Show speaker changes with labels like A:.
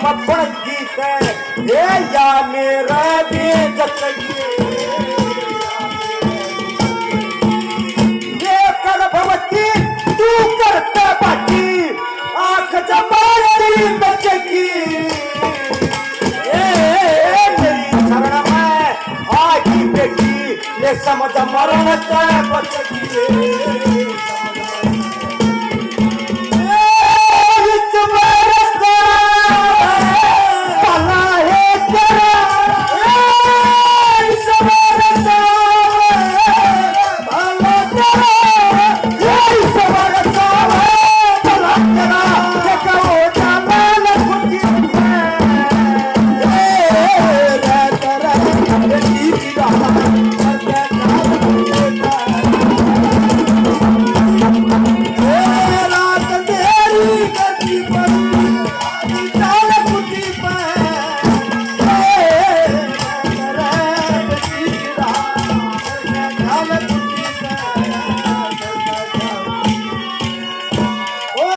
A: मथुण गीत हे या मेरा बेजत ये कर भवती तू करता बाकी आंख जमाती बचकी मेरी शरण में आगी बेटी ये समझ मरण बचकी